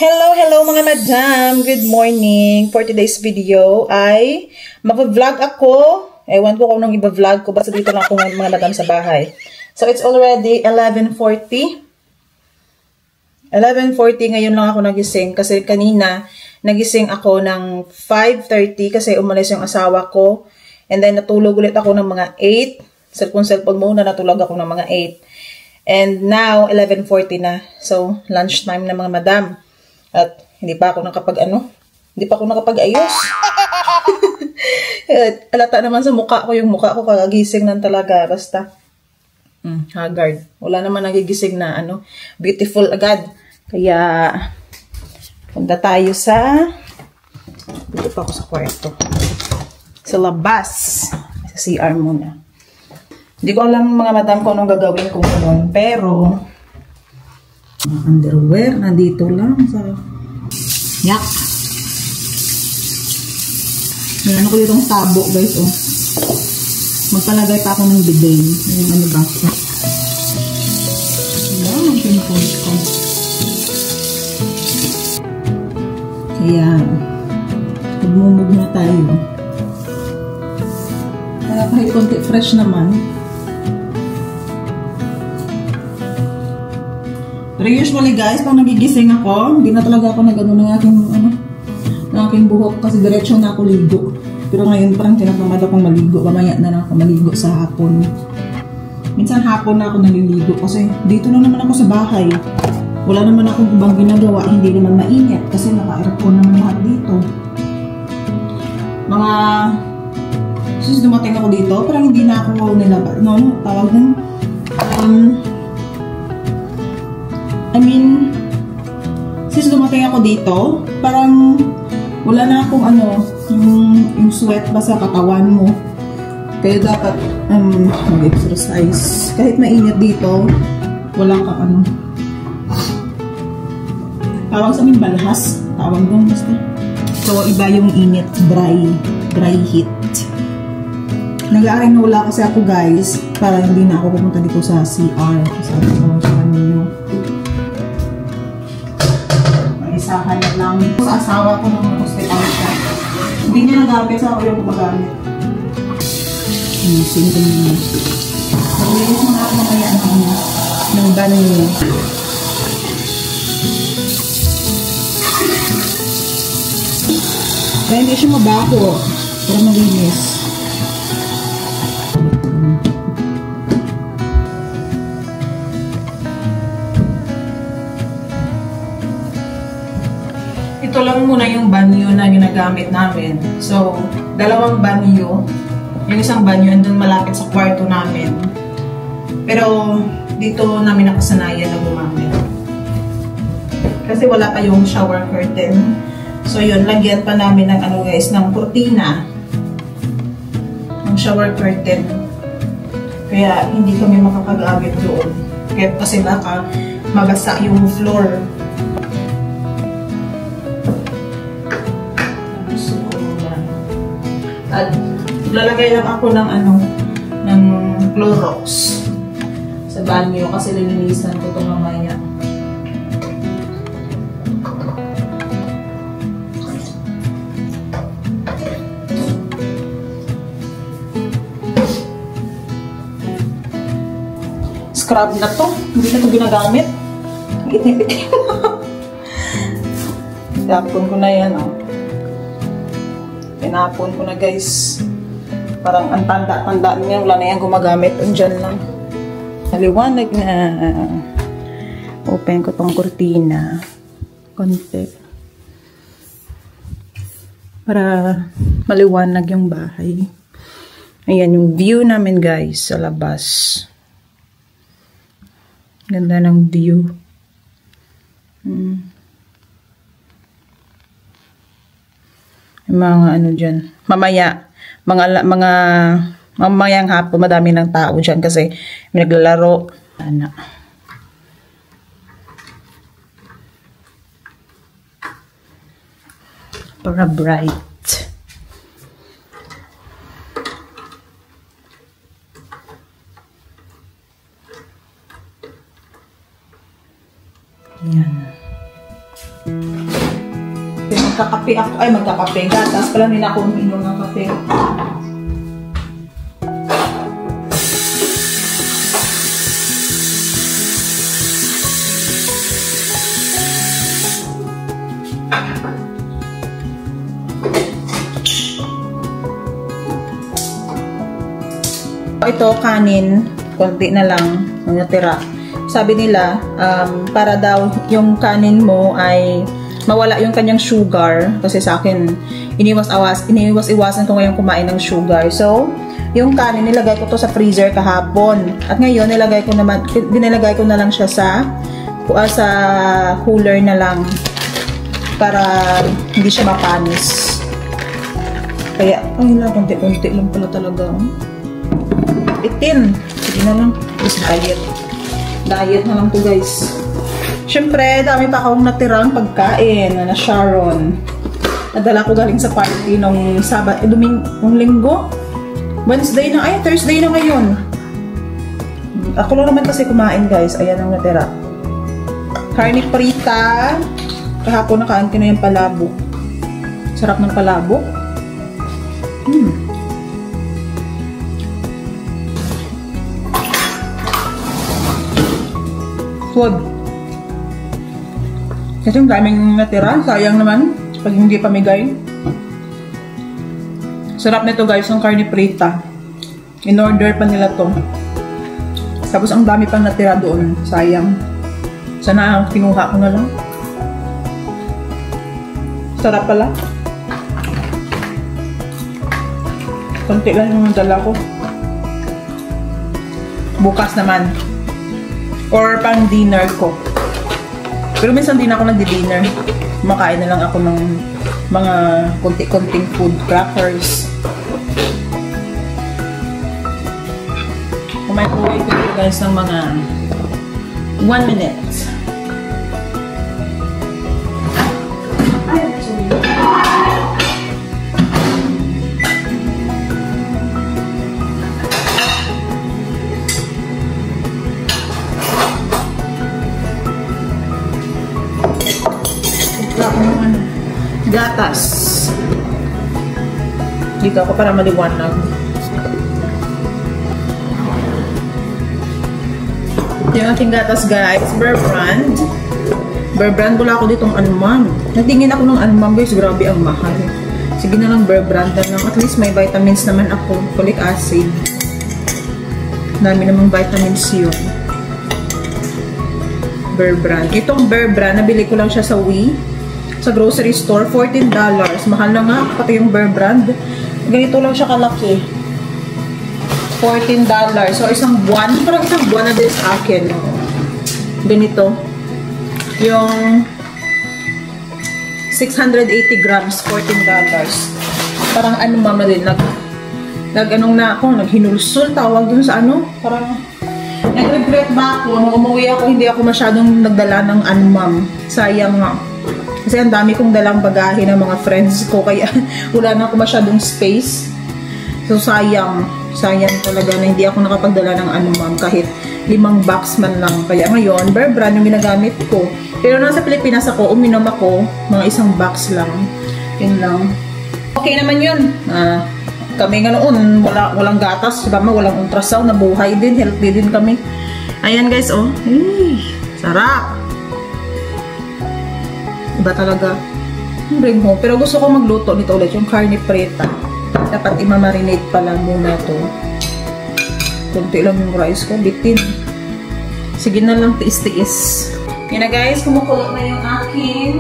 Hello mga madam! Good morning! For today's video ay mag-vlog ako. Ewan ko kung nang iba-vlog ko. Basta dito lang ako mga madam sa bahay. So it's already 11:40. 11:40 ngayon lang ako nagising. Kasi kanina nagising ako ng 5:30 kasi umalis yung asawa ko. And then natulog ulit ako ng mga 8. Cellphone muna natulog ako ng mga 8. And now 11:40 na. So lunchtime na mga madam. At hindi pa ako nakapag-ayos. Alata naman sa mukha ko, yung mukha ko kagagising nan talaga, basta haggard. Wala naman nagigising na beautiful agad. Kaya punta tayo dito pa ako sa kwarto. Sa labas. Sa CR muna. Hindi ko alam mga madam kung anong gagawin ko ngayon, pero underwear, nandito lang sa yak. May ko ditong tabo, guys, oh. Magpalagay pa ako ng bidet. Yung ba? Ayan, ang pimples ko. Ayan. Magmumug na tayo. Kaya kahit konti fresh naman. Pero usually guys, pag nagigising ako, hindi na talaga ako nag-ano ng aking buhok kasi diretso na ako ligo. Pero ngayon parang tinatamad akong maligo. Mamaya na lang ako maligo sa hapon. Minsan hapon na ako naliligo kasi dito na naman ako sa bahay. Wala naman akong ibang ginagawa, hindi naman mainit kasi naka-aircon naman lahat dito. Since dumating ako dito, parang hindi na ako tawag nun, since dumating ako dito, parang wala na akong yung sweat ba sa katawan mo. Kaya dapat mag-exercise. Kahit mainit dito, wala kang tawag sa amin balhas. Tawag doon basta. So, iba yung init, dry heat. Nag-aarinula kasi ako guys, para hindi na ako pumunta dito sa CR. Sabi ko sa kanyo. Isahan na lang. Sa asawa ko ng hospital siya. Hindi niya nagamit, sa ako yung gumagamit. Sino niya. Pag-ilis mo na ako mamaya ng banyo. Kaya hindi siya mabaho. Pero malinis. Ito lang muna yung banyo na ginagamit namin. So, dalawang banyo. Yung isang banyo andun malapit sa kwarto namin. Pero, dito namin nakasanayan na gumamit. Kasi wala pa yung shower curtain. So, yun, lagyan pa namin ng guys, ng kurtina. Ng shower curtain. Kaya, hindi kami makakagamit doon. Kaya kasi baka mabasa yung floor. At lalagay lang ako ng Clorox sa banyo kasi lilinisan ko ito mamaya. Scrub na to. Hindi na ito ginagamit. Tapon ko na yan, oh. Pinapon ko na guys. Parang ang tanda-tanda niya. Wala na yan gumagamit. Andyan lang. Maliwanag na. Open ko tong kurtina. Konti. Para maliwanag yung bahay. Ayan yung view namin guys sa labas. Ganda ng view. Yung mga dyan. Mamayang hapon, madami ng tao dyan kasi may naglalaro. Para bright. Ayan. magkakape ako. Ay, magkakape. Gatas pala nila ako uminom ng kape. Ito, kanin. Konti na lang ang natira. Sabi nila, para daw yung kanin mo ay mawala yung kanyang sugar. Kasi sa akin, iniwas-iwasan ko ngayon kumain ng sugar. So, yung kanin, nilagay ko to sa freezer kahapon. At ngayon, dinilagay ko na lang siya sa cooler na lang para hindi siya mapanis. Kaya, ay lang, konti-konti lang pala talaga. Itin. Sige na lang. Is diet. Diet na lang to, guys. Siyempre, dami pa akong natirang pagkain na Sharon. Nadala ko galing sa party nung nung linggo. Wednesday na. Ay, Thursday na ngayon. Ako lang naman kasi kumain, guys. Ayan ang natira. Karne prita. Kahapon nakain ko na yung palabok. Sarap ng palabok. Food. Kasi yung daming natira. Sayang naman pag hindi pamigay. Sarap nito, guys, yung karne prita. In-order pa nila to. Tapos ang dami pang natira doon. Sayang. Sana kinuha ko na lang. Sarap pala. Konti lang yung dala ko. Bukas naman. Or pang dinner ko. Pero minsan din ako nagdi-dinner. Makain na lang ako ng mga konti-konting food, crackers. Microwave ko guys ng mga 1 minute. Gatas. Dito ako para maliwanag. Yung ating gatas, guys, Bear Brand. Bear Brand, wala ako ditong Anmam. Natingin ako ng Anmam, guys. Grabe ang mahal. Sige na lang, Bear Brand na lang. At least may vitamins naman ako. Folic acid. Dami namang vitamins yun. Bear Brand. Itong Bear Brand, nabili ko lang siya sa sa grocery store, $14. Mahal na nga, pati yung Bear Brand. Ganito lang siya kalaki. $14. So, isang buwan. Parang isang buwan na din sa akin. Ganito. Yung 680 grams, $14. Parang ano mama din, nag-anong na ako, naghinulsul, tawag dun sa ano. Parang, nag-regret ba ako? Nung umuwi ako, hindi ako masyadong nagdala ng Anmam. Sayang nga. Kasi ang dami kong dalang bagahe ng mga friends ko, kaya wala na ako masyadong space. So, sayang. Sayang talaga na hindi ako nakapagdala ng Anmam kahit 5 box man lang. Kaya ngayon, Bear Brand yung ginagamit ko. Pero nasa Pilipinas ako, uminom ako, mga 1 box lang. Yun lang. Okay naman yun. Kami nga noon, walang gatas, diba? Walang ultrasound, nabuhay din, healthy din kami. Ayan guys, oh. Sarap! Iba talaga. Bring home. Pero gusto ko magluto nito ulit, yung carne preta. Dapat imamarinate pala muna to. Kunti lang yung rice ko, bitin. Sige na lang, tiis-tiis. Yan na guys, kumukulo na yung aking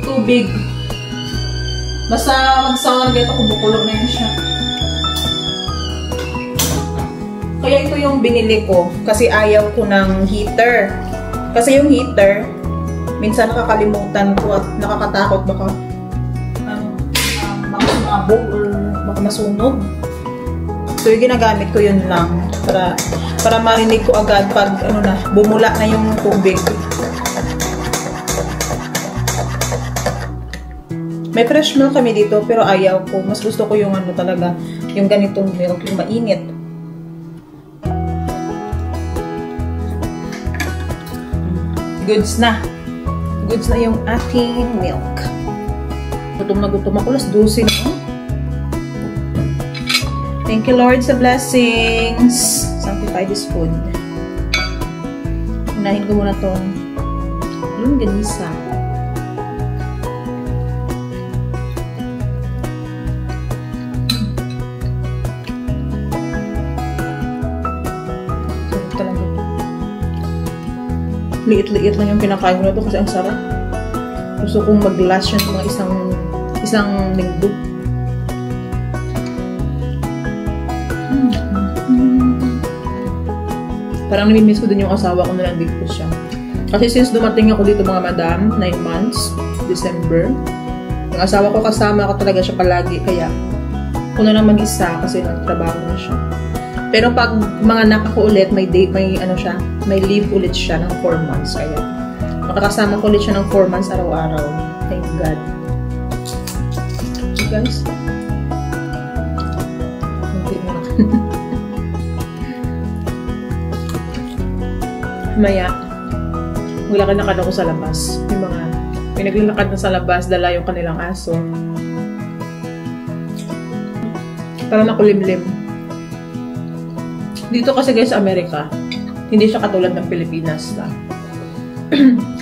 tubig. Basta mag-sound ito, kumukulo na yun siya. Kaya ito yung binili ko kasi ayaw ko ng heater. Kasi yung heater, minsan nakakalimutan ko at nakakatakot baka sumabog or baka masunog. So yung ginagamit ko yun lang para marinig ko agad pag bumula na yung tubig. May fresh milk kami dito pero ayaw ko. Mas gusto ko yung talaga, yung ganitong milk, yung mainit. Goods na. Goods na yung ating milk. Gutom na gutom ako. Alas 12 na. Thank you, Lord, sa blessings. Sanctify this food. Unahin ko muna itong longganisa. Sarap talaga. Liit-liit lang yung kinakain ko na ito kasi ang sarap. Gusto kong mag-last siya ng mga isang linggo. Parang namimiss ko din yung asawa ko na nandito siya. Kasi since dumating ako dito mga madam, 9 months, December, yung asawa ko kasama ko talaga siya palagi. Kaya, ako na lang mag-isa kasi nagtrabaho na siya. Pero pag mga anak ako ulit, may leave ulit siya ng 4 months. Kaya, makakasama ko ulit siya ng 4 months araw-araw. Thank God. Okay guys? Okay na. Maya, maglakad-lakad ako sa labas. Yung mga pinaglalakad na sa labas, dala yung kanilang aso. Para nakulimlim. Dito kasi guys sa Amerika, hindi siya katulad ng Pilipinas na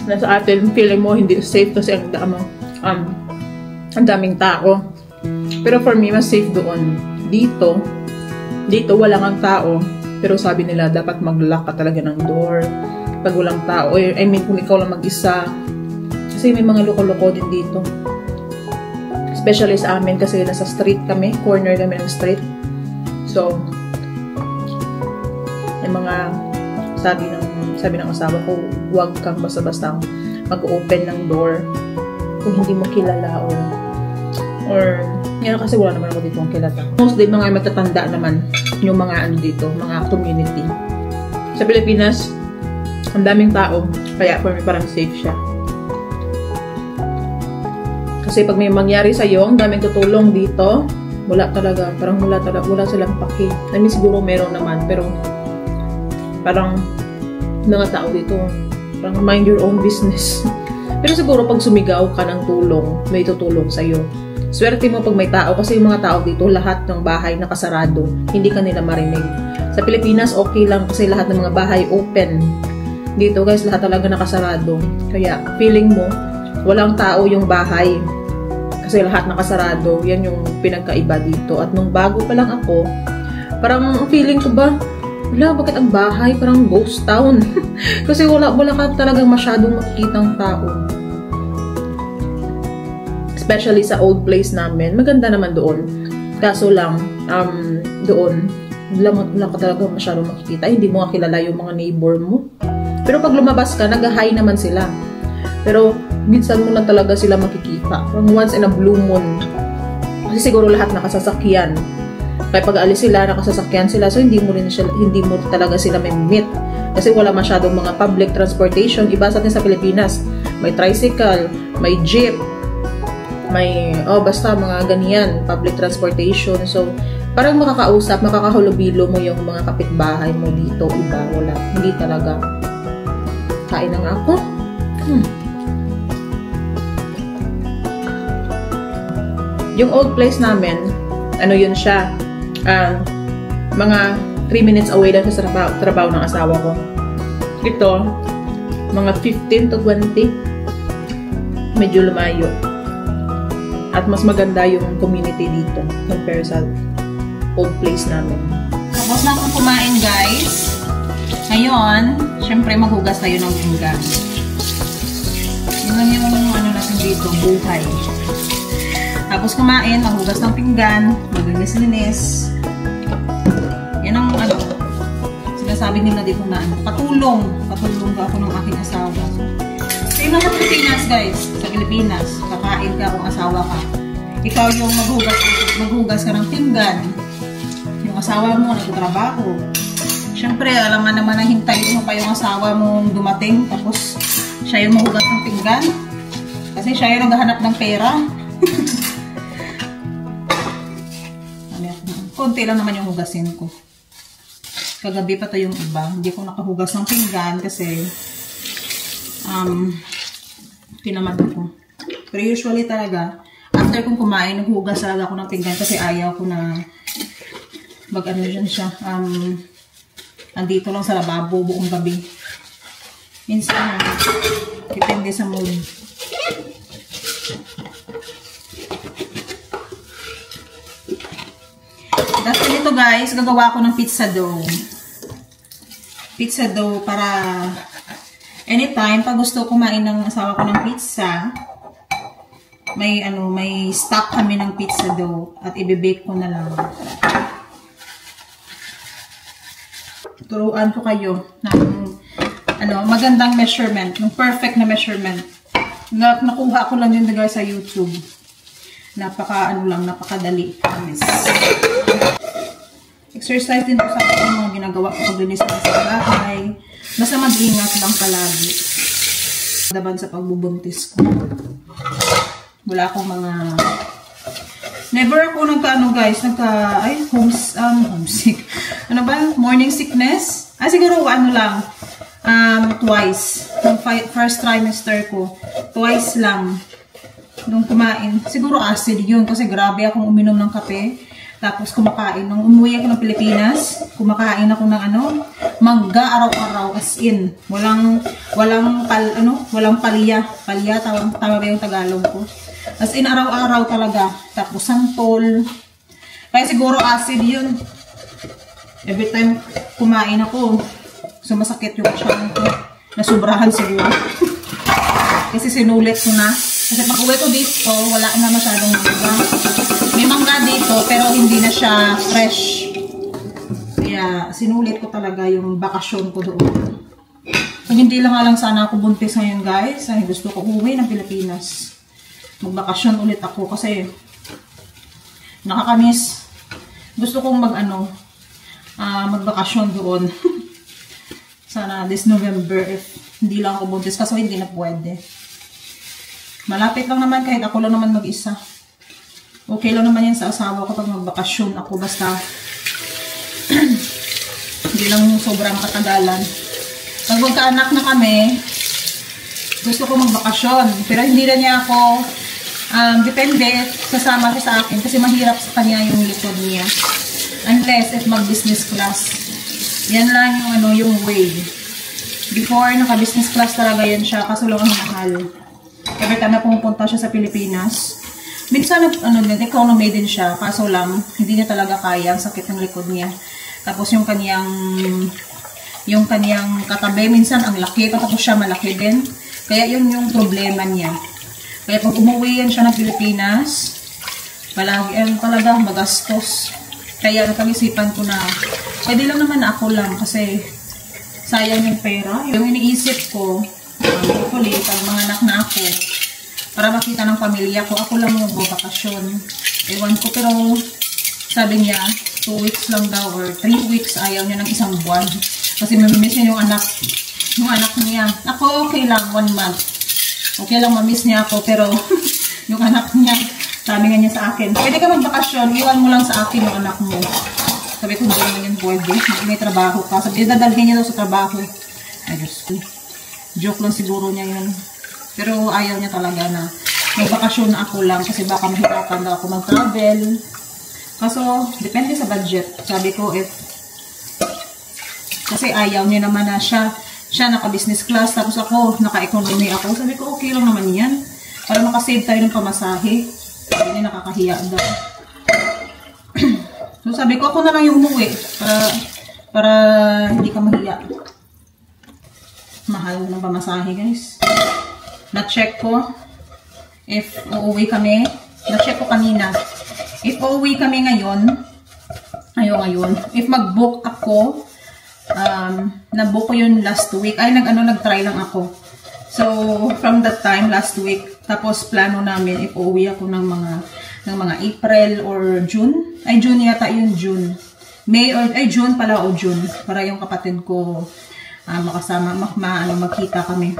nasa atin, feeling mo hindi safe kasi ang daming tao. Pero for me, mas safe doon. Dito wala kang tao. Pero sabi nila, dapat mag-lock ka talaga ng door pag walang tao. I mean, kung ikaw lang mag-isa. Kasi may mga loko-loko din dito. Especially sa amin kasi nasa street kami. Corner kami ng street. So, may mga sabi ng asawa ko, huwag kang basta-basta mag-open ng door kung hindi mo kilala or yan kasi wala naman ako dito ang kilala. Mostly mga matatanda naman yung mga dito, mga community. Sa Pilipinas, ang daming tao, kaya for me parang safe siya. Kasi pag may mangyari sa'yo, ang daming tutulong dito, wala talaga, parang wala silang paki. I mean, siguro meron naman, pero parang mga tao dito, parang mind your own business. Pero siguro pag sumigaw ka ng tulong, may tutulong sa'yo. Swerte mo pag may tao kasi yung mga tao dito, lahat ng bahay nakasarado. Hindi ka nila marinig. Sa Pilipinas, okay lang kasi lahat ng mga bahay open. Dito guys, lahat talaga nakasarado. Kaya feeling mo, walang tao yung bahay. Kasi lahat nakasarado. Yan yung pinagkaiba dito. At nung bago pa lang ako, parang feeling ko ba, wala, bakit ang bahay? Parang ghost town. Kasi wala ka talagang masyadong makikitang tao. Especially sa old place namin. Maganda naman doon. Kaso lang, doon, wala ka talaga masyadong makikita. Hindi mo kilala yung mga neighbor mo. Pero pag lumabas ka, nag-hi naman sila. Pero, minsan mo lang talaga sila makikita. From once in a blue moon. Kasi siguro lahat nakasasakyan. Kaya pag alis sila, nakasasakyan sila. So, hindi mo talaga sila may meet. Kasi wala masyadong mga public transportation. Iba sa atin sa Pilipinas. May tricycle, may jeep, may, basta mga ganyan, public transportation. So, parang makakausap, makakahulubilo mo yung mga kapitbahay mo dito. Iba, wala. Hindi talaga. Kain na nga ako. Yung old place namin, ano yun siya, mga 3 minutes away lang sa trabaho ng asawa ko. Ito, mga 15 to 20. Medyo lumayo. At mas maganda yung community dito compare sa old place namin. Tapos na akong kumain guys. Ngayon, syempre maghugas tayo ng pinggan. Yun lang yung ano natin dito, buhay. Tapos kumain, maghugas ng pinggan, maglinis-linis. Yan ang ano, sinasabi nila dito na ano, katulong ka ako ng aking asawa. So yung mga Pilipinas guys, sa Pilipinas, kakain ka kung asawa ka. Ikaw yung maghugas ka ng pinggan. Yung asawa mo, nagtatrabaho. Siyempre, alam nga naman na hintayin mo pa yung asawa mong dumating, tapos siya yung maghugas ng pinggan. Kasi siya yung naghahanap ng pera. Konti lang naman yung hugasin ko. Kagabi pa to yung iba. Hindi ko nakahugas ng pinggan kasi tinamad ko. Pero usually talaga, after kong kumain, naghugas talaga ako ng pinggan kasi ayaw ko na mag-ano dyan siya. Andito lang sa lababo buong gabi. Minsan, depende sa mood. Tapos dito guys, gagawa ko ng pizza dough. Pizza dough para anytime pag gusto kumain ng asawa ko ng pizza, may stock kami ng pizza dough at i-bake ko na lang. Turuan ko kayo ng magandang measurement, ng perfect na measurement. Nakuha ko lang yun guys sa YouTube. Napakadali. Exercise din ko sa mga ginagawa ko paglinis sa bahay. Basta mag-ingat lang palagi. Daban sa pagbubuntis ko. Wala akong mga... Never ako homesick. Ano ba? Morning sickness? Siguro twice. Nung first trimester ko. Twice lang. Nung kumain. Siguro acid yun kasi grabe akong uminom ng kape. Tapos kumakain. Nung umuwi ako ng Pilipinas, kumakain ako ng mangga araw-araw as in. Walang palya. Palya, tama ba yung Tagalog ko? As in, araw-araw talaga. Tapos santol. Kaya siguro acid yun. Every time kumain ako, sumasakit yung tiyan ko. Nasubrahan siguro. Kasi sinulit ko na. Kasi pag uwi ko dito, wala na masyadong mangga. May mangga dito, pero hindi na siya fresh. Kaya sinulit ko talaga yung bakasyon ko doon. Kung hindi lang sana ako buntis ngayon guys, ay gusto ko uwi ng Pilipinas. Magbakasyon ulit ako kasi nakakamiss. Gusto kong magbakasyon doon. Sana this November if hindi lang ako buntis kasi hindi na pwede. Malapit lang naman kahit ako lang naman mag-isa. Okay lang naman yan sa asawa ko pag magbakasyon ako basta hindi lang sobrang katagalan. Pag magkaanak na kami, gusto ko magbakasyon. Pero hindi na niya ako depende, sasama siya sa akin kasi mahirap sa kanya yung likod niya. Unless if mag-business class. Yan lang yung way. Before, naka-business class talaga yan siya kaso lang ang mahal. Every time na pumupunta siya sa Pilipinas, minsan economy din siya kaso lang, hindi niya talaga kaya ang sakit ng likod niya. Tapos yung kaniyang katabi, minsan ang laki, tapos siya malaki din. Kaya yun yung problema niya. Kaya pag umuwi yan siya ng Pilipinas, talaga magastos. Kaya napag-isipan ko na, pwede lang naman ako lang kasi sayang yung pera. Yung iniisip ko, hopefully, pag mga anak na ako, para makita ng pamilya ko, ako lang magbabakasyon. Ewan ko, pero sabi niya, 2 weeks lang daw or 3 weeks, ayaw niya ng isang buwan. Kasi mamimiss niya yung anak niya. Ako, okay lang, 1 month. Okay lang, mamiss niya ako, pero yung anak niya, sabi nga niya sa akin, pwede ka magbakasyon, iwan mo lang sa akin yung anak mo. Sabi ko, hindi naman yung pwede. May trabaho ka. Sabi, dadalhin niya daw sa trabaho. Ay, Diyos ko. Joke lang siguro niya yun. Pero ayaw niya talaga na magbakasyon na ako lang kasi baka mahirapan daw ako mag-travel. Kaso, depende sa budget. Sabi ko, kasi ayaw niya naman na siya naka-business class, tapos ako, naka-economy ako. Sabi ko, okay lang naman yan. Para makasave tayo ng pamasahe. Sabi niya, nakakahiya daw. So, sabi ko, ako na lang yung umuwi. Para hindi ka mahiya. Mahal ng pamasahe, guys. Na-check ko if uuwi kami. Na-check ko kanina. If uuwi kami ngayon, if mag-book ako, na-book ko yun last week. Ay, nag-try lang ako. So, from that time, last week, tapos plano namin if uuwi ako ng mga April or June. Ay, June yata yun, June. June pala o June. Para yung kapatid ko makasama, magkita kami.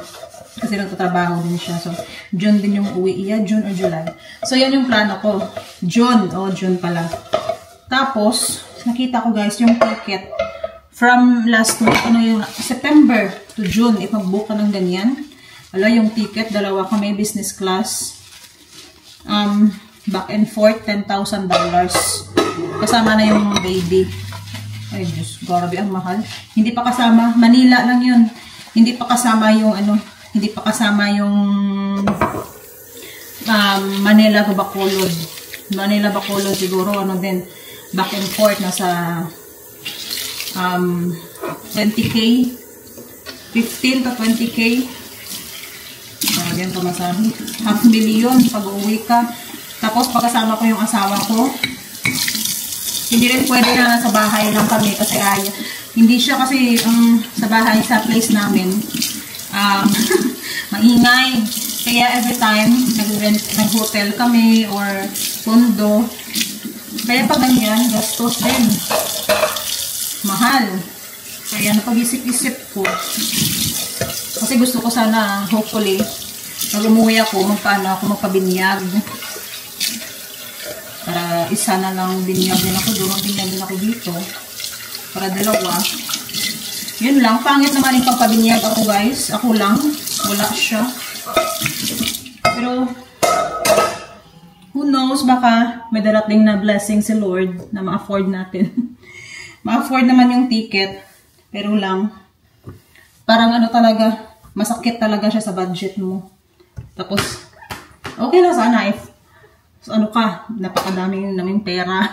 Kasi nagtatrabaho din siya. So, June din yung uwi. June or July. So, yan yung plano ko. June pala. Tapos, nakita ko guys, yung ticket from last week, yung September to June, if mag-book ka ng ganyan, Wala yung ticket, dalawa kami, business class. Back and forth, $10,000. Kasama na yung baby. Ay, Diyos, grabe, ang mahal. Hindi pa kasama, Manila lang yun. Hindi pa kasama yung, hindi pa kasama yung Manila to Bacolod. Manila, Bacolod, siguro, din, back and forth, nasa 20K. 15 to 20K. Yan pamasahe. $500,000 pag uwi ka. Tapos pagkasama ko yung asawa ko. Hindi rin pwede na nasa bahay lang kami kasi hindi siya kasi sa bahay sa place namin maingay. Kaya every time nag-hotel kami or condo. Kaya pag ganyan, gastos din. Mahal. Kaya napag-isip-isip ko. Kasi gusto ko sana, hopefully, pag umuwi ako, magpaano ako magpabinyag. Para isa na lang binyag din ako doon. Binyag din ako dito. Para dalawa. Yun lang. Pangit naman yung pagpabinyag ako, guys. Ako lang. Wala siya. Pero, who knows, baka may darating na blessing si Lord na ma-afford natin. Ma-afford naman yung ticket. Pero lang, parang talaga, masakit talaga siya sa budget mo. Tapos, okay lang sana if napakadami naming pera.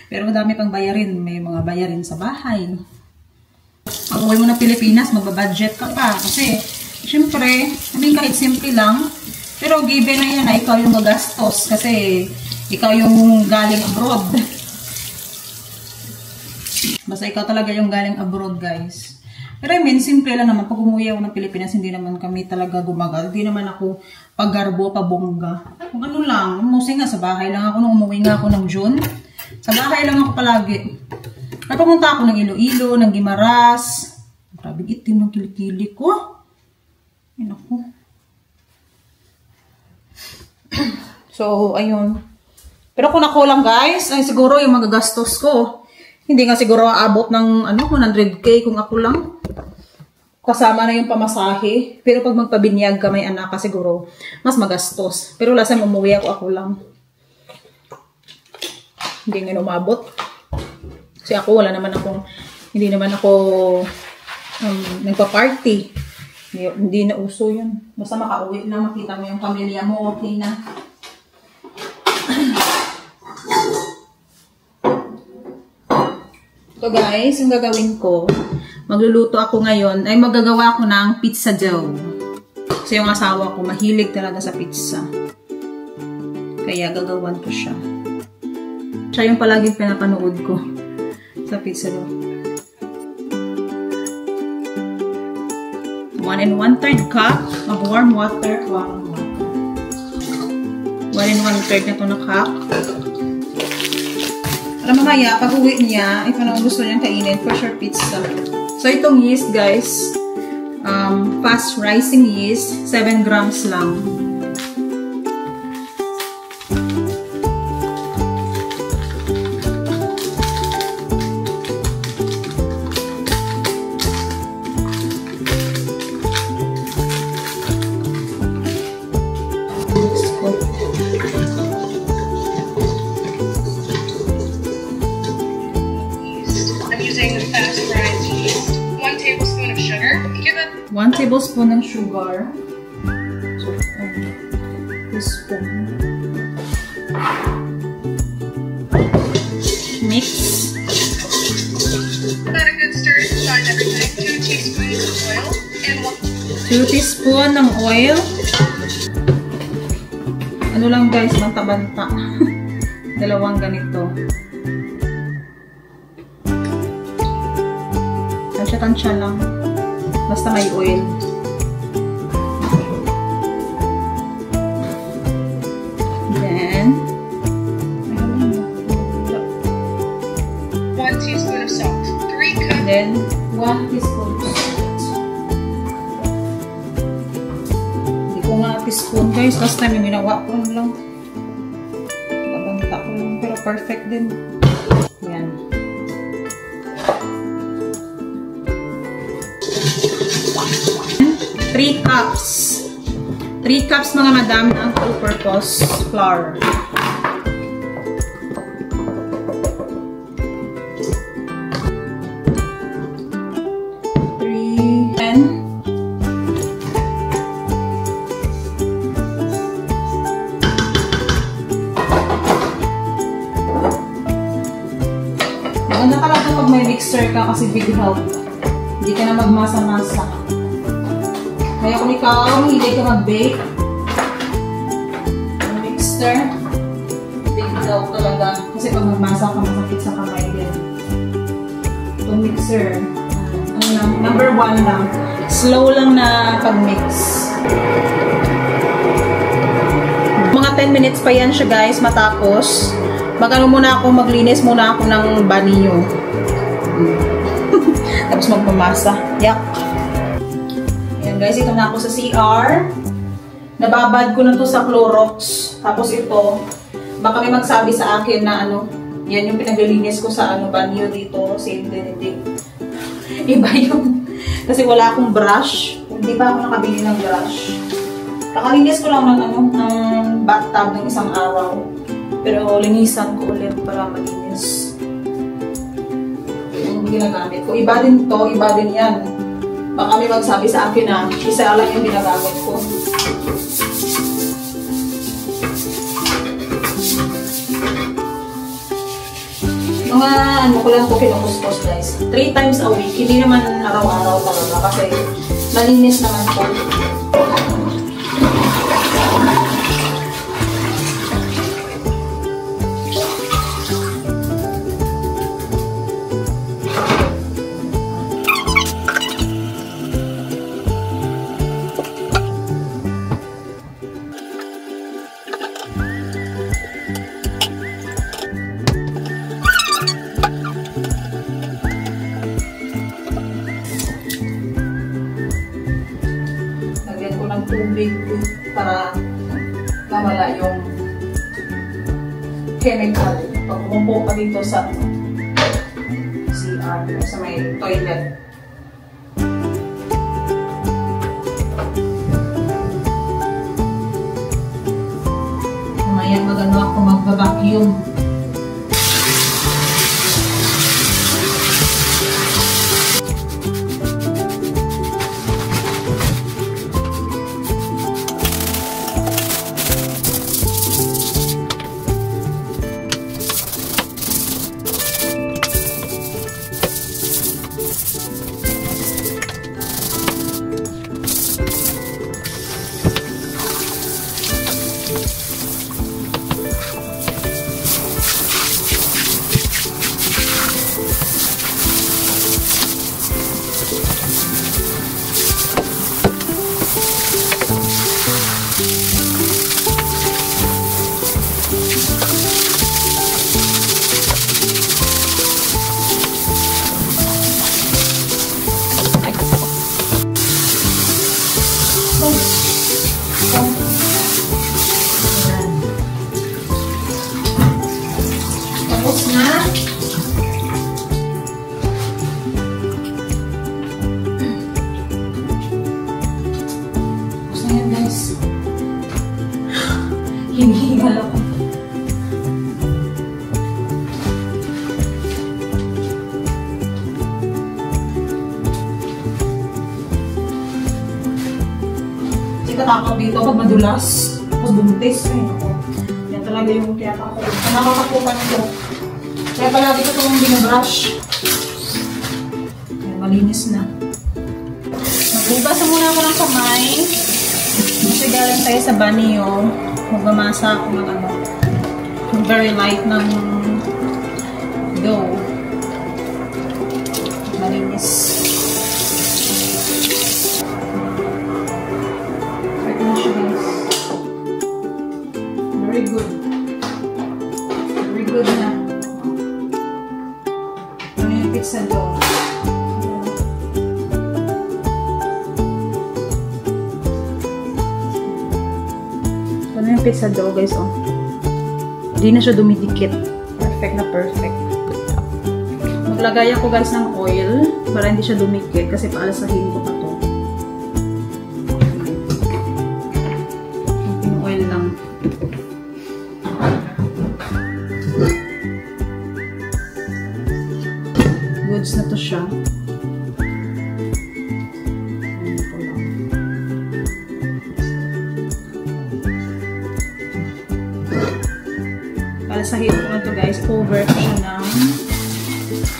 Pero madami pang bayarin. May mga bayarin sa bahay. Pag uwi mo na Pilipinas, magbabudget ka pa. Kasi, syempre, kahit simple lang, pero given na yan na ikaw yung magastos. Kasi, ikaw yung galing abroad. Basta ikaw talaga yung galing abroad, guys. Pero simple lang naman. Pag umuwi ako ng Pilipinas, hindi naman kami talaga gumagal. Hindi naman ako paggarbo, pabongga. Kung lang, mostly nga sa bahay lang ako. Nung umuwi nga ako ng June, sa bahay lang ako palagi. Napapunta ako ng Iloilo, ng Guimaras. Grabe, itim ng kilikili ko. Ay, naku. So, ayun. Pero kung ako lang, guys, ay siguro yung magagastos ko. Hindi nga siguro aabot ng 100K kung ako lang. Kasama na yung pamasahe. Pero pag magpabinyag ka, may anak ka siguro, mas magastos. Pero last time umuwi ako lang. Hindi nga umabot. Kasi ako, hindi naman ako nagpa-party. Hindi na uso yun. Basta makauwi na, makita mo yung pamilya mo, okay na. So guys, yung gagawin ko, magluluto ako ngayon, ay magagawa ko ng pizza dough. Kasi yung asawa ko, mahilig talaga sa pizza. Kaya gagawan ko siya. Siya yung palaging pinapanood ko sa pizza dough. 1 1/3 cup of warm water. 1 1/3 na ito na cup. Para mamaya, pag uwi niya, if anong gusto niyang kainin, for sure pizza. So, itong yeast, guys, fast rising yeast, 7 grams lang. Fast-rising yeast, 1 tablespoon of sugar. Give it 1 tablespoon ng sugar. So, teaspoon. Mix. about a good stir to combine everything. 2 teaspoons of oil and 2 teaspoon ng oil. Ano lang guys, banta-banta. Dalawang ganito. Tansya-tansya lang. Basta may oil. Then, 1 teaspoon of salt. 3 cups. then 1 teaspoon of salt. Hindi ko nga teaspoon guys. Last time yung ginawa ko lang. Babanta ko lang. Pero perfect din. Yan. 3 cups. 3 cups mga madam ng all-purpose flour. Maganda talaga pag may mixer ka kasi big help. Hindi ka na magmasa-masa. Kaya kung ikaw, hindi ka mag-bake, yung mixer, big help talaga. Kasi pag magmasa ka, masakit sa kamay din. Itong mixer, ano lang, number 1 lang. Slow lang na pag-mix. Mga 10 minutes pa yan siya guys, matapos. Mag-ano muna ako, maglinis muna ako ng banyo. Tapos magpamasa. Yak. Ayan guys, ito na ako sa CR. Nababad ko na to sa Clorox. Tapos ito, baka may magsabi sa akin na ano, yan yung pinaglilinis ko sa ano, banyo dito. Same din, hindi. Iba yung, kasi wala akong brush. Hindi pa ako nakabili ng brush. Nakalinis ko lang ng ano, ng bathtub ng isang araw. Pero linisan ko ulit para malinis. Yung ginagamit ko. Iba din to, iba din yan. Baka may magsabi sa akin na isa lang yung ginagamit ko. Mga ano ko lang po kinukuspos guys. 3 times a week. Hindi naman araw-araw talaga kasi malinis naman po. Tubig para mawala yung chemical pag umupo ka dito sa CR sa may toilet. Mamaya magano ako magba-vacuum. Tapos na. Tapos na yan guys. Hinihingal ako. Katakot dito pag madulas. Tapos buntis. Yan talaga yung tinatakot. Nakakakupan ito. Kaya palagi ko itong binabrush. Yan, malinis na. Maghugas muna ako ng kamay. Kasi galing tayo sa banyo. Magmamasa ako ng ano. Very light ng dough. Malinis. Very good. Very good na. Ano yung pizza dough? Ano yung pizza dough guys, oh. Hindi na siya dumidikit. Perfect na perfect. Maglagay ako guys ng oil para hindi siya dumikit kasi paalasahin ko pa to. siya. Para sa hito na to guys, cover ko siya ng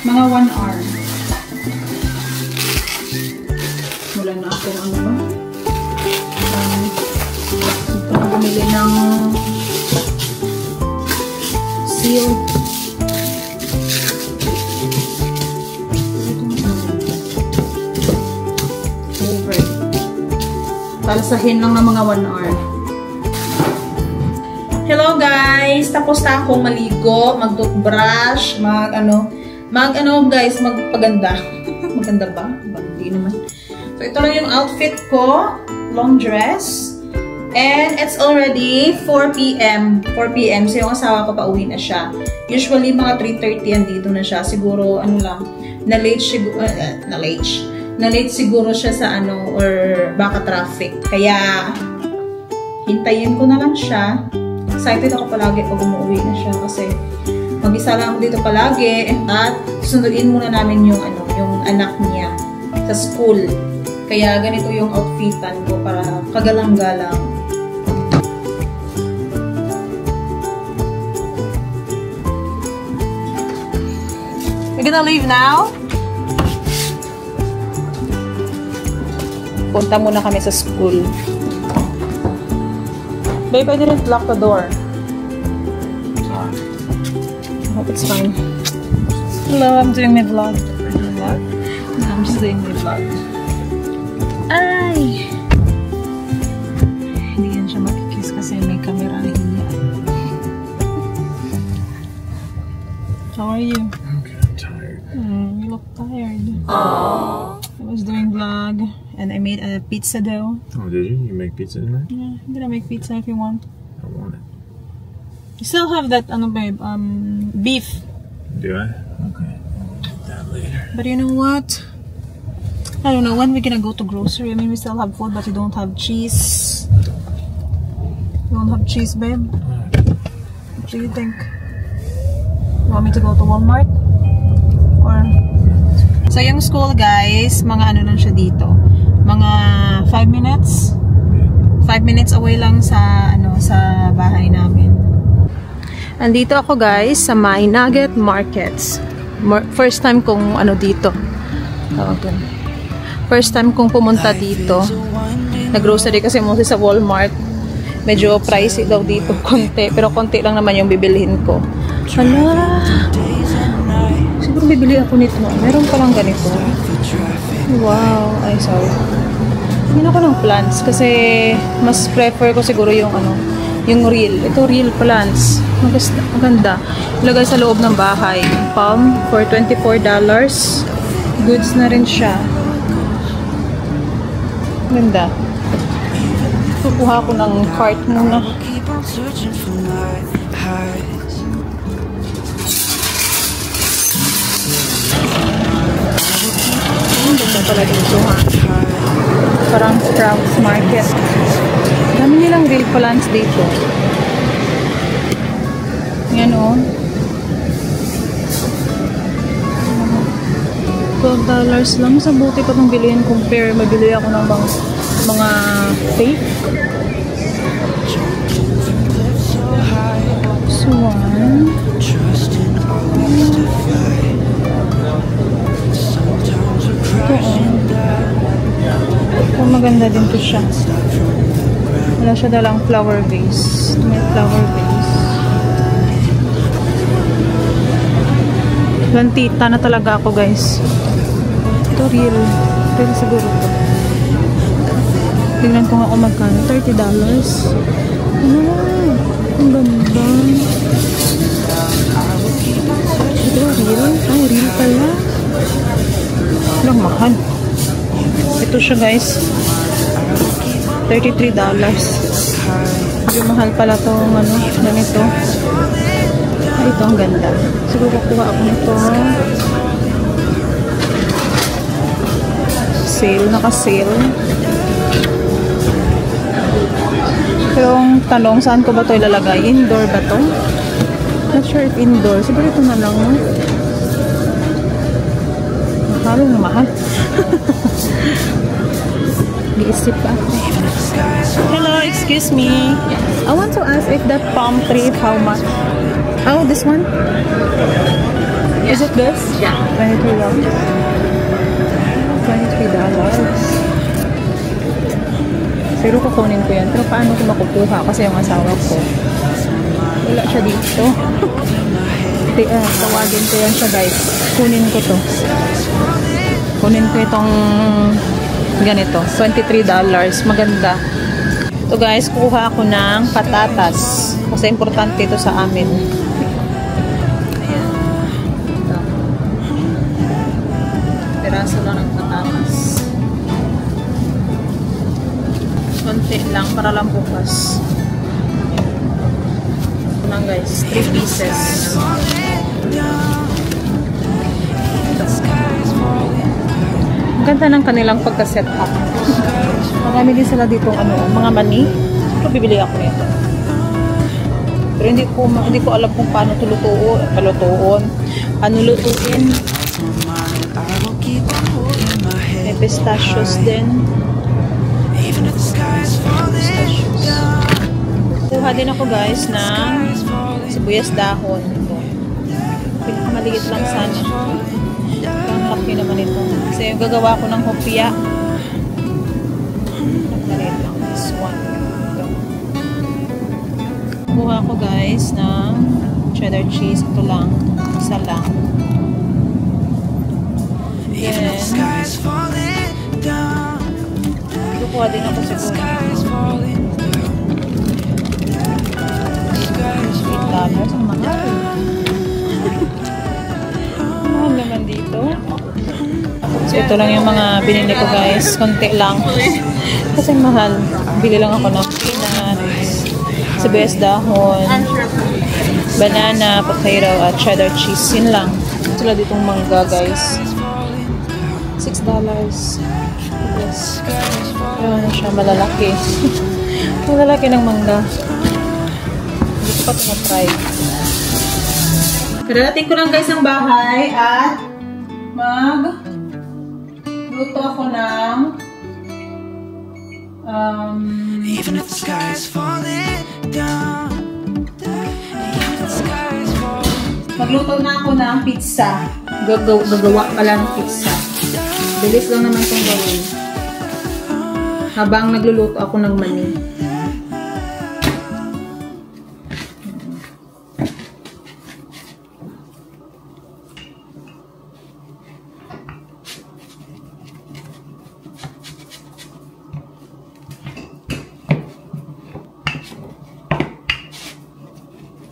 mga 1 hour. Wala na akong ano ba? Ito na bumili ng seal. Cover. Palasahin lang ng mga 1 hour. Hello guys! Tapos na akong maligo, mag-toothbrush, guys, magpaganda. Maganda ba? Hindi naman. So, ito lang yung outfit ko. Long dress. And it's already 4 p.m. 4 p.m. So, yung asawa ko pauwi na siya. Usually, mga 3:30 andito na siya. Siguro, ano lang, na-late siguro siya sa or baka traffic. Kaya, hintayin ko na lang siya. Excited ako palagi pag umuwi na siya kasi mag-isa lang ako dito palagi at sunduin muna namin yung anak niya sa school. Kaya ganito yung outfitan ko para kagalang-galang. We're gonna leave now. Punta muna kami sa school. Babe, I didn't lock the door. I hope it's fine. Hello, I'm doing my vlog. I'm just doing my vlog. Ay! Hindi yan siya makikiss kasi may camera na hiya. How are you? Okay, I'm tired. You look tired. Aww. I was doing vlog and I made a pizza dough. Oh, did you? You make pizza tonight? Yeah, I'm gonna make pizza if you want. I want it. You still have that, babe, beef. Do I? Okay. I'll get that later. But you know what? I don't know, when we're gonna go to grocery? I mean, we still have food, but you don't have cheese. You don't have cheese, babe? What do you think? You want me to go to Walmart? Or... So, yung school, guys, mga lang siya dito. Mga 5 minutes. 5 minutes away lang sa, sa bahay namin. Andito ako, guys, sa My Nugget Markets. First time kong, dito. Okay. First time kong pumunta dito. Nag-grocery kasi mostly sa Walmart. Medyo pricey daw dito, konti. Pero konti lang naman yung bibilihin ko. Hala! Siguro bibili ako nito. Meron palang ganito. Wow! Ay, sorry. Tingin ako ng plants kasi mas prefer ko siguro yung yung real. Ito real plants. Maganda. Ilagay sa loob ng bahay. Palm for $24. Goods na rin siya. Ganda. Kukuha ko ng cart muna. Ganda pala dito, ha? Parang Sprouts Market. Dami nilang real plants dito. Yan, oh. $12 lang. Sa buti pa itong bilihin compare. Mabili ako ng mga fake. So, one. Maganda din to siya. Wala siya dalang flower vase. May flower vase. Lantita na talaga ako, guys. Ito real. Real siguro to. Tingnan ko nga kung magkano. $30. Ang ganda. Ito real? Ay, real pala. Walang mahal. Ito siya, guys. $33. Medyo mahal pala itong ganito. Ay, ito ang ganda. Siguro kuha ako nito. Sale, naka-sale. Pero ang tanong, saan ko ba ito ilalagay? Indoor ba ito? Not sure if indoor. Siguro ito na lang, no? Lalo na mahal. Giisip pa ako. Hello, excuse me. I want to ask if that palm tree, how much? Oh, this one? Is it this? Yeah. $23. Pero kukunin ko yan. Pero paano ko makukuha? Kasi yung asawa ko, wala siya dito. Tawagin ko yan siya, guys. Kunin ko to. Kunin ko itong ganito. $23. Maganda. So guys, kuha ako ng patatas. Kasi importante ito sa amin. Ayan. Ito. Peraso lang ng patatas. Konti lang para lang bukas. Ito lang guys. 3 pieces. Ang ganda ng kanilang pagka-set up. Marami din sila dito mga mani. Pero bibili ako nito. Pero hindi ko alam kung paano ito lutuin. Paano lutuin. May pistachios din. Kuha din ako guys ng sibuyas dahon. Ito. Pinakamaliit lang sana. Ang laki naman ito. Kasi yung gagawa ko ng hopia. Maliit lang. This one. Ito. Kuha ko guys ng cheddar cheese. Ito lang. Isa lang. Then, kukuha din ako siguro. $8. Ang mahal. Mahal naman dito. So, ito lang yung mga binili ko guys. Konti lang. Kasi mahal. Bili lang ako ng peanuts, sibuyas dahon, banana, potato, at cheddar cheese. Yun lang. Sila ditong mangga guys. $6. Yes. Ayan siya, malalaki. Malalaki ng mangga. Hindi ko pa ito na-try. Kadarating ko lang guys ang bahay at luto ako ng even if the sky is falling down, magluto na ako ng pizza. Gagawa pala ng pizza. Bilis lang naman itong gawin. Habang nagluluto ako ng mani.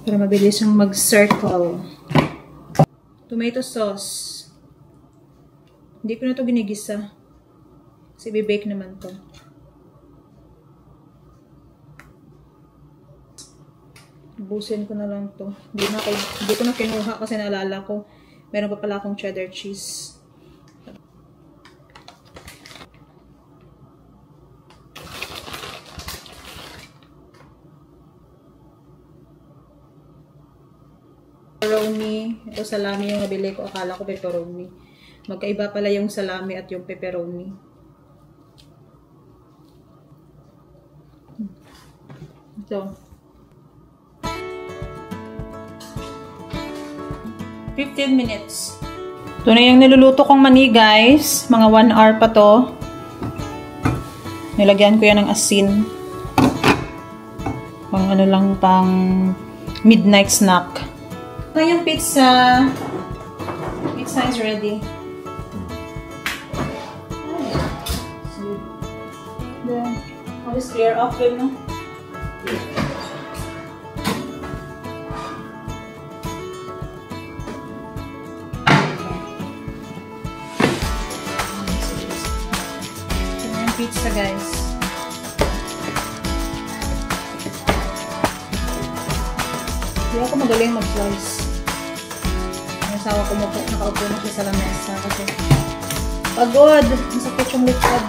Para mabilis siyang mag-circle. Tomato sauce. Hindi ko na ito ginigisa. Kasi bibake naman to. Busin ko na lang to. Hindi ko na kinuha kasi naalala ko. Meron pa pala akong cheddar cheese. Pepperoni. Ito salami yung nabili ko. Akala ko pepperoni. Magkaiba pala yung salami at yung pepperoni. Ito. 15 minutes. Ito na yung niluluto kong mani guys. Mga 1 hour pa to. Nilagyan ko yan ng asin. Pang ano lang, pang midnight snack. Ito yung pizza. Pizza is ready. I'll just clear off it, no? Ito yung pizza, guys. Hindi ako magaling mag-slice. Ang asawa ko nakaupo na siya sa lamesa kasi pagod! Masakit yung likod.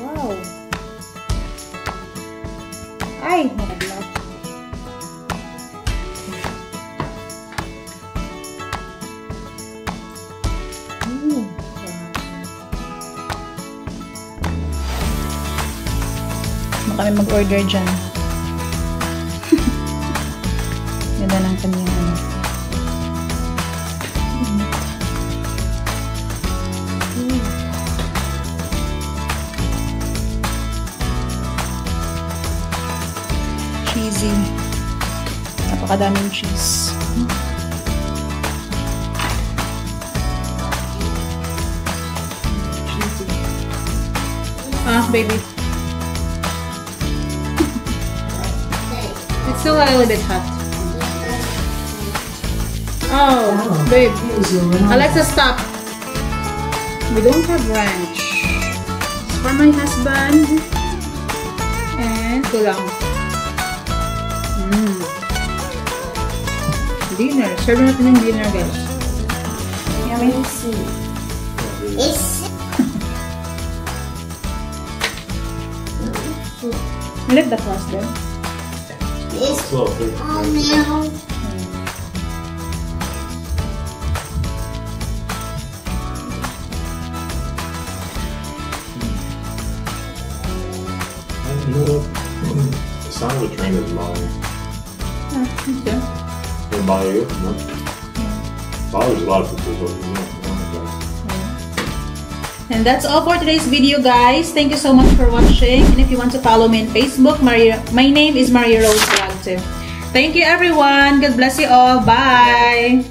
Wow! Ay! Nakaglag. na kami mag-order dyan. Ganda ng kanyang ano. Cheesy. Napakadaming cheese. Ah, baby. It's still a little bit hot. Oh, babe. Alexa, stop. We don't have ranch. It's for my husband. And kulang. Dinner. Serve natin yung dinner, guys. Yummy. Let the sauce there. You know what? The sound of the train is mine. Okay. They bother you? No? Bothers a lot of people, but you know. And that's all for today's video, guys. Thank you so much for watching. And if you want to follow me on Facebook, my name is Maria Rose Reactive. Thank you, everyone. God bless you all. Bye.